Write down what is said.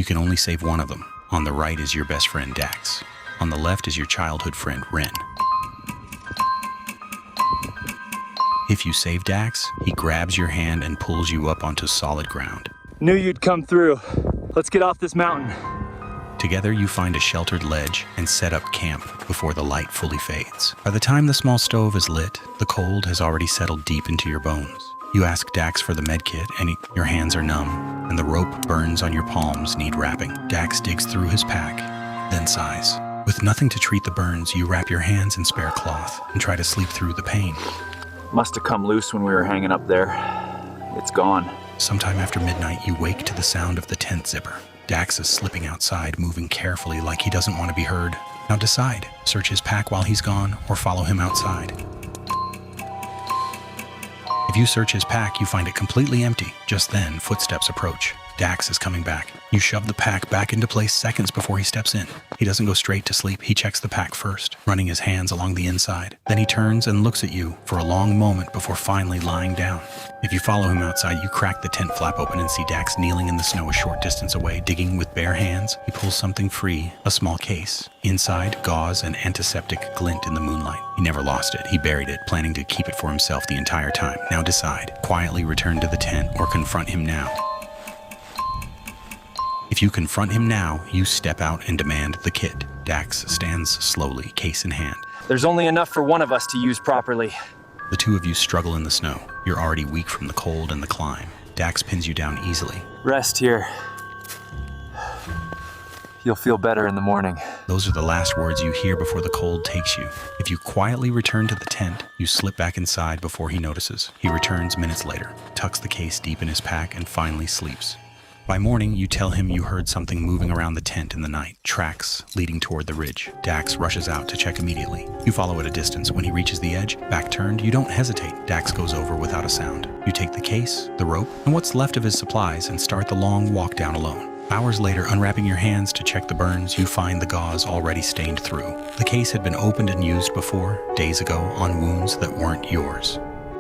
You can only save one of them. On the right is your best friend, Dax. On the left is your childhood friend, Ren. If you save Dax, he grabs your hand and pulls you up onto solid ground. Knew you'd come through. Let's get off this mountain. Together you find a sheltered ledge and set up camp before the light fully fades. By the time the small stove is lit, the cold has already settled deep into your bones. You ask Dax for the medkit and your hands are numb, and the rope burns on your palms need wrapping. Dax digs through his pack, then sighs. With nothing to treat the burns, you wrap your hands in spare cloth and try to sleep through the pain. Must have come loose when we were hanging up there. It's gone. Sometime after midnight, you wake to the sound of the tent zipper. Dax is slipping outside, moving carefully like he doesn't want to be heard. Now decide, search his pack while he's gone or follow him outside. If you search his pack, you find it completely empty. Just then, footsteps approach. Dax is coming back. You shove the pack back into place seconds before he steps in. He doesn't go straight to sleep. He checks the pack first, running his hands along the inside. Then he turns and looks at you for a long moment before finally lying down. If you follow him outside, you crack the tent flap open and see Dax kneeling in the snow a short distance away, digging with bare hands. He pulls something free, a small case. Inside, gauze and antiseptic glint in the moonlight. He never lost it. He buried it, planning to keep it for himself the entire time. Now decide, quietly return to the tent or confront him now. If you confront him now, you step out and demand the kit. Dax stands slowly, case in hand. There's only enough for one of us to use properly. The two of you struggle in the snow. You're already weak from the cold and the climb. Dax pins you down easily. Rest here. You'll feel better in the morning. Those are the last words you hear before the cold takes you. If you quietly return to the tent, you slip back inside before he notices. He returns minutes later, tucks the case deep in his pack, and finally sleeps. By morning, you tell him you heard something moving around the tent in the night, tracks leading toward the ridge. Dax rushes out to check immediately. You follow at a distance. When he reaches the edge, back turned, you don't hesitate. Dax goes over without a sound. You take the case, the rope, and what's left of his supplies and start the long walk down alone. Hours later, unwrapping your hands to check the burns, you find the gauze already stained through. The case had been opened and used before, days ago, on wounds that weren't yours.